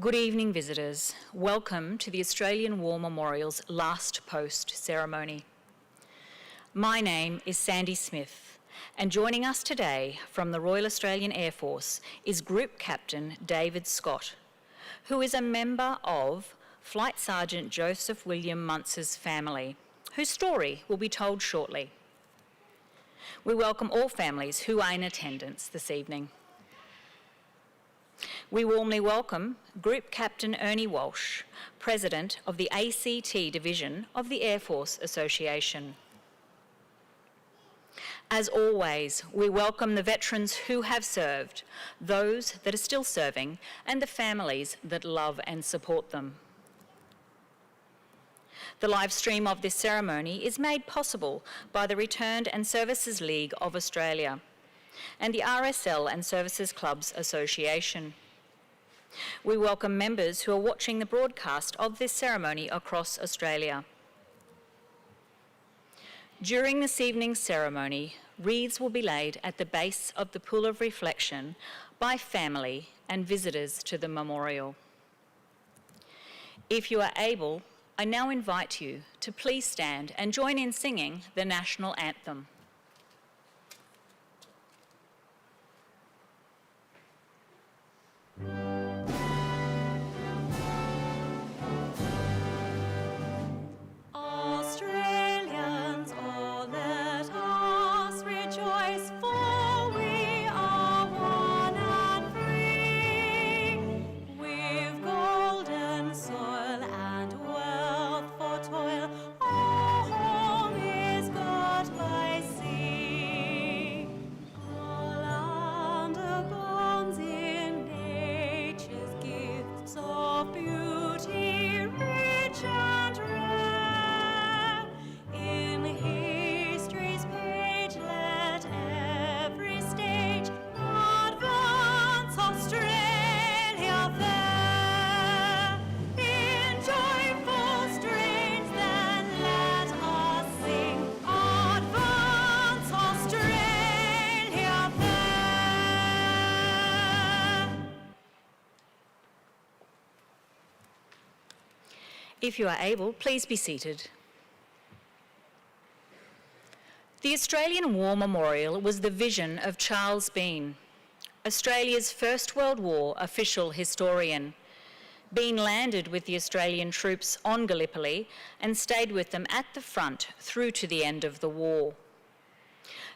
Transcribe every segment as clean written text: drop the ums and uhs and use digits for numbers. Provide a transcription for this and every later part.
Good evening, visitors. Welcome to the Australian War Memorial's last post ceremony. My name is Sandy Smith, and joining us today from the Royal Australian Air Force is Group Captain David Scott, who is a member of Flight Sergeant Joseph William Muntz's family, whose story will be told shortly. We welcome all families who are in attendance this evening. We warmly welcome Group Captain Ernie Walsh, President of the ACT Division of the Air Force Association. As always, we welcome the veterans who have served, those that are still serving, and the families that love and support them. The live stream of this ceremony is made possible by the Returned and Services League of Australia and the RSL and Services Clubs Association. We welcome members who are watching the broadcast of this ceremony across Australia. During this evening's ceremony, wreaths will be laid at the base of the Pool of Reflection by family and visitors to the memorial. If you are able, I now invite you to please stand and join in singing the national anthem. Australians, oh, let us rejoice, for we are one and free. We've golden soil and wealth for toil, our home is got by sea. Our land abounds in nature's gifts of beauty, rich and rare. In history's page, let every stage advance Australia fair. In joyful strains, then let us sing, advance Australia fair. If you are able, please be seated. The Australian War Memorial was the vision of Charles Bean, Australia's First World War official historian. Bean landed with the Australian troops on Gallipoli and stayed with them at the front through to the end of the war.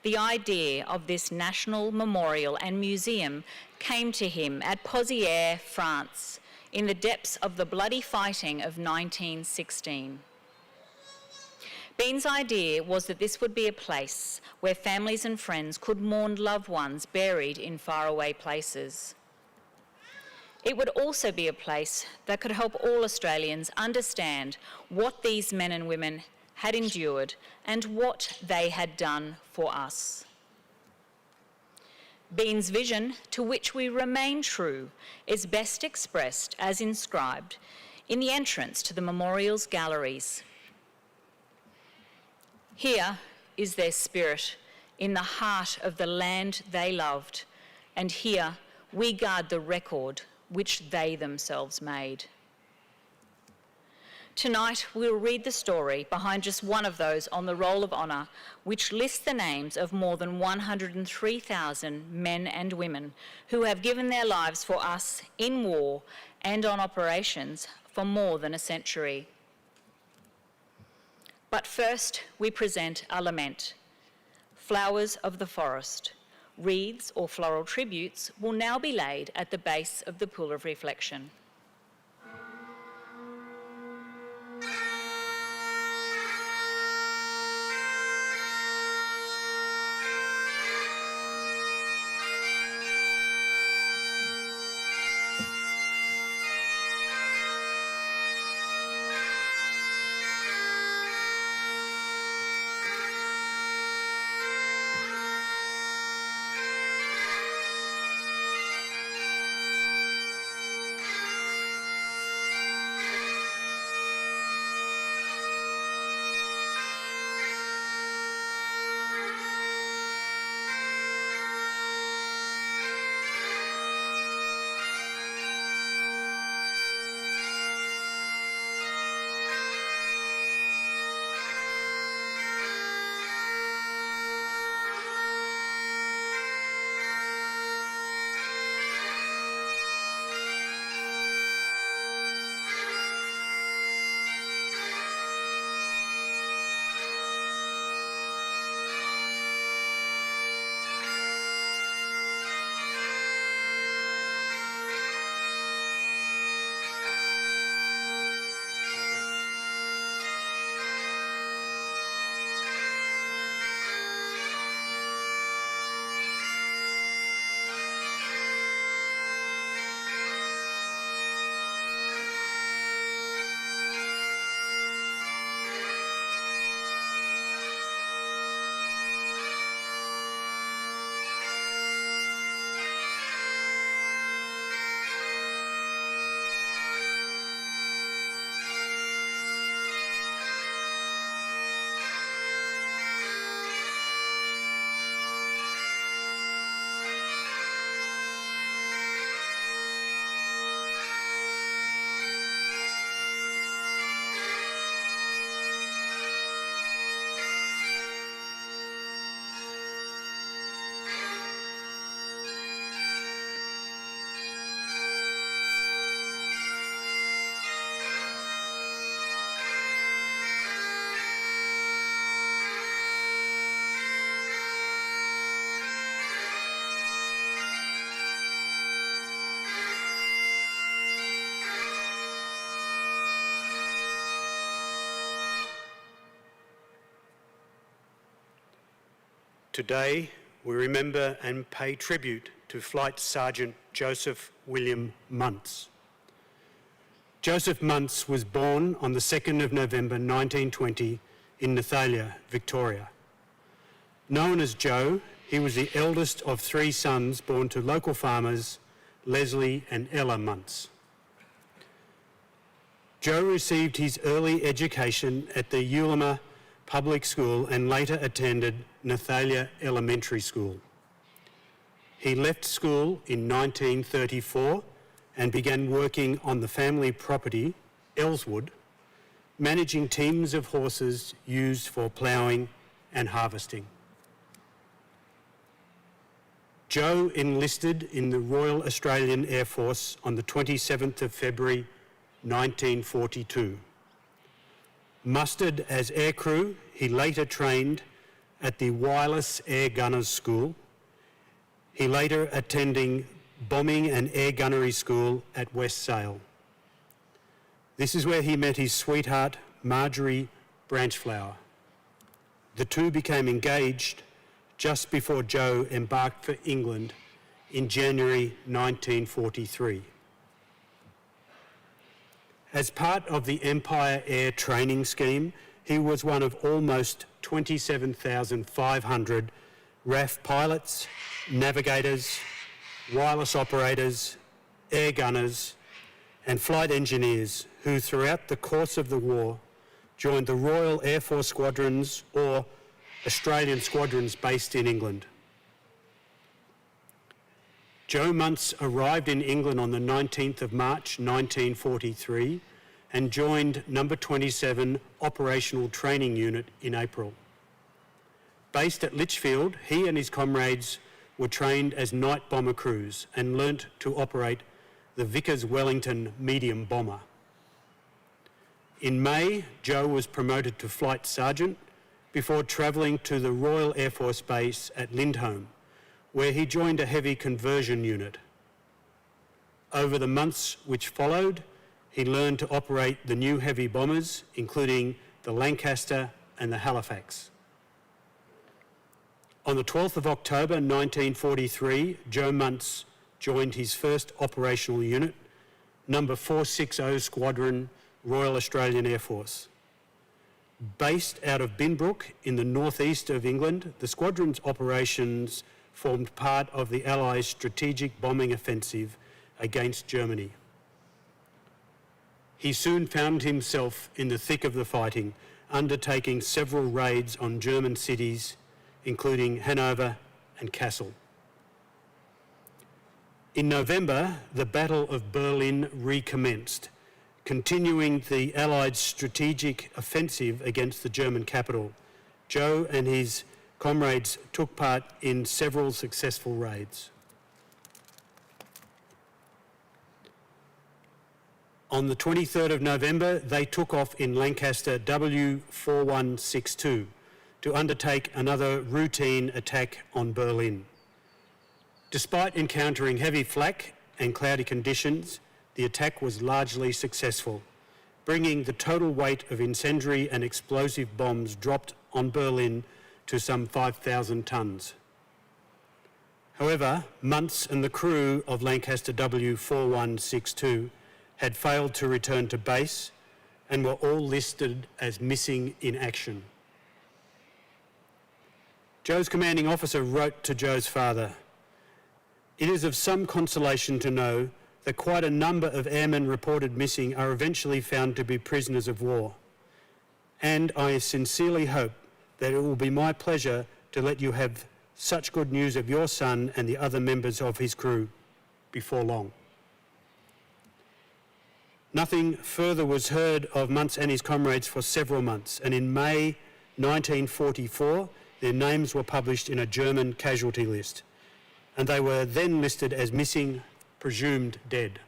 The idea of this national memorial and museum came to him at Pozières, France, in the depths of the bloody fighting of 1916. Bean's idea was that this would be a place where families and friends could mourn loved ones buried in faraway places. It would also be a place that could help all Australians understand what these men and women had endured and what they had done for us. Bean's vision, to which we remain true, is best expressed as inscribed in the entrance to the memorial's galleries. Here is their spirit in the heart of the land they loved, and here we guard the record which they themselves made. Tonight we'll read the story behind just one of those on the Roll of Honour, which lists the names of more than 103,000 men and women who have given their lives for us in war and on operations for more than a century. But first, we present our lament. Flowers of the forest. Wreaths or floral tributes will now be laid at the base of the Pool of Reflection. Today, we remember and pay tribute to Flight Sergeant Joseph William Muntz. Joseph Muntz was born on the 2nd of November 1920 in Nathalia, Victoria. Known as Joe, he was the eldest of 3 sons born to local farmers, Leslie and Ella Muntz. Joe received his early education at the Ulama Public School and later attended Nathalia Elementary School. He left school in 1934 and began working on the family property, Elswood, managing teams of horses used for ploughing and harvesting. Joe enlisted in the Royal Australian Air Force on the 27th of February 1942. Mustered as aircrew, he later trained at the Wireless Air Gunners School. He later attending Bombing and Air Gunnery School at West Sale. This is where he met his sweetheart, Marjorie Branchflower. The two became engaged just before Joe embarked for England in January 1943. As part of the Empire Air Training Scheme, he was one of almost 27,500 RAF pilots, navigators, wireless operators, air gunners, and flight engineers who throughout the course of the war joined the Royal Air Force squadrons or Australian squadrons based in England. Joe Muntz arrived in England on the 19th of March 1943 and joined No. 27 Operational Training Unit in April. Based at Lichfield, he and his comrades were trained as night bomber crews and learnt to operate the Vickers Wellington medium bomber. In May, Joe was promoted to Flight Sergeant before travelling to the Royal Air Force Base at Lindholme, where he joined a heavy conversion unit. Over the months which followed, he learned to operate the new heavy bombers, including the Lancaster and the Halifax. On the 12th of October 1943, Joe Muntz joined his first operational unit, No. 460 Squadron, Royal Australian Air Force. Based out of Binbrook in the northeast of England, the squadron's operations formed part of the Allies' strategic bombing offensive against Germany. He soon found himself in the thick of the fighting, undertaking several raids on German cities, including Hanover and Kassel. In November, the Battle of Berlin recommenced, continuing the Allied strategic offensive against the German capital. Joe and his comrades took part in several successful raids. On the 23rd of November, they took off in Lancaster W4162 to undertake another routine attack on Berlin. Despite encountering heavy flak and cloudy conditions, the attack was largely successful, bringing the total weight of incendiary and explosive bombs dropped on Berlin to some 5,000 tonnes. However, Muntz and the crew of Lancaster W4162 had failed to return to base and were all listed as missing in action. Joe's commanding officer wrote to Joe's father, "It is of some consolation to know that quite a number of airmen reported missing are eventually found to be prisoners of war. And I sincerely hope that it will be my pleasure to let you have such good news of your son and the other members of his crew before long." Nothing further was heard of Muntz and his comrades for several months, and in May 1944, their names were published in a German casualty list, and they were then listed as missing, presumed dead.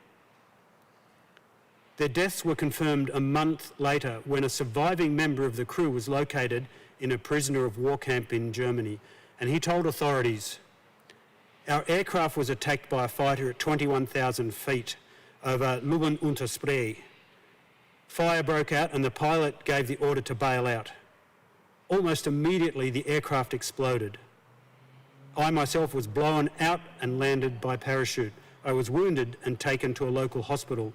Their deaths were confirmed a month later when a surviving member of the crew was located in a prisoner of war camp in Germany, and he told authorities, "Our aircraft was attacked by a fighter at 21,000 feet over Lübben unter Spree. Fire broke out and the pilot gave the order to bail out. Almost immediately the aircraft exploded. I myself was blown out and landed by parachute. I was wounded and taken to a local hospital,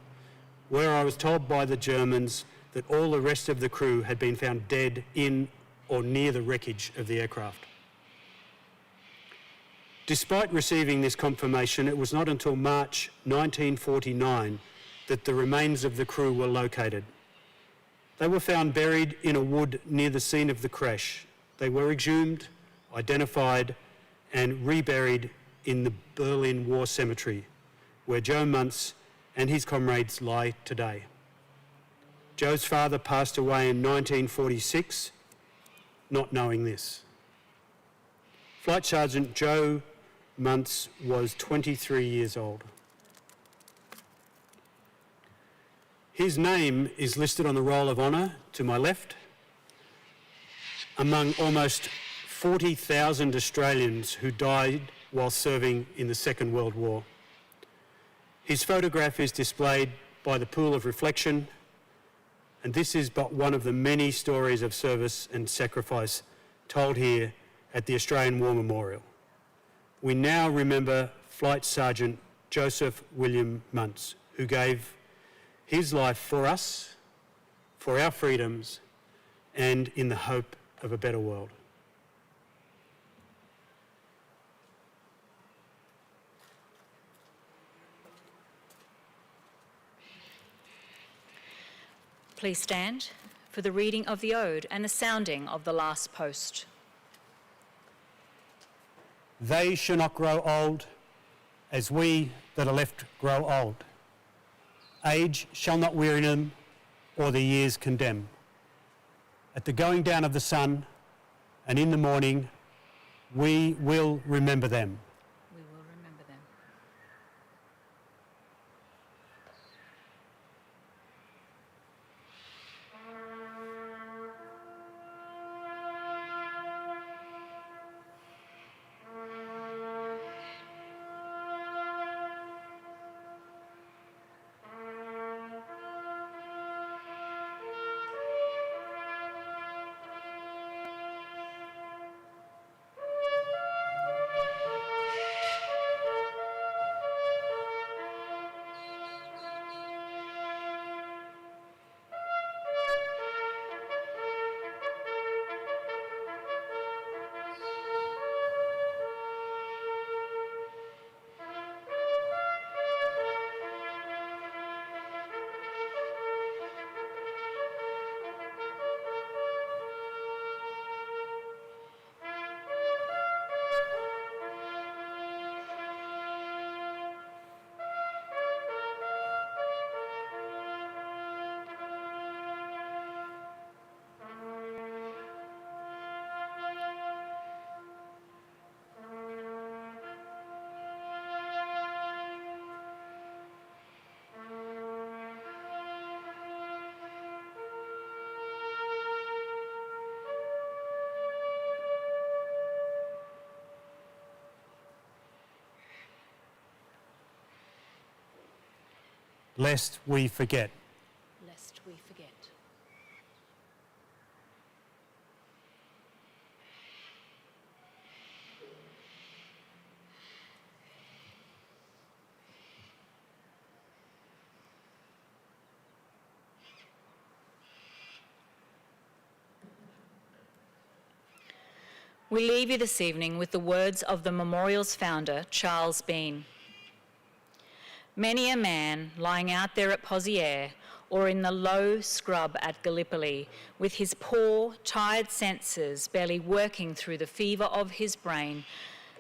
where I was told by the Germans that all the rest of the crew had been found dead in or near the wreckage of the aircraft. Despite receiving this confirmation, it was not until March 1949 that the remains of the crew were located. They were found buried in a wood near the scene of the crash. They were exhumed, identified, and reburied in the Berlin War Cemetery, where Joe Muntz and his comrades lie today. Joe's father passed away in 1946, not knowing this. Flight Sergeant Joe Muntz was 23 years old. His name is listed on the Roll of Honour to my left, among almost 40,000 Australians who died while serving in the Second World War. His photograph is displayed by the Pool of Reflection, and this is but one of the many stories of service and sacrifice told here at the Australian War Memorial. We now remember Flight Sergeant Joseph William Muntz, who gave his life for us, for our freedoms, and in the hope of a better world. Please stand for the reading of the ode and the sounding of the last post. They shall not grow old as we that are left grow old. Age shall not weary them, or the years condemn. At the going down of the sun and in the morning, we will remember them. We will remember them. Lest we forget. Lest we forget. We leave you this evening with the words of the memorial's founder, Charles Bean. Many a man lying out there at Pozières or in the low scrub at Gallipoli, with his poor, tired senses barely working through the fever of his brain,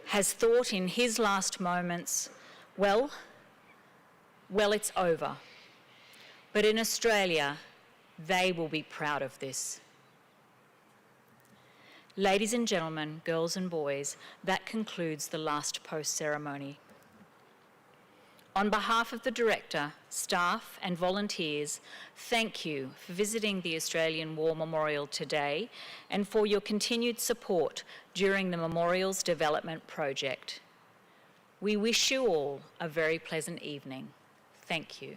has thought in his last moments, well, it's over. But in Australia, they will be proud of this. Ladies and gentlemen, girls and boys, that concludes the last post ceremony. On behalf of the Director, staff and volunteers, thank you for visiting the Australian War Memorial today and for your continued support during the Memorial's development project. We wish you all a very pleasant evening. Thank you.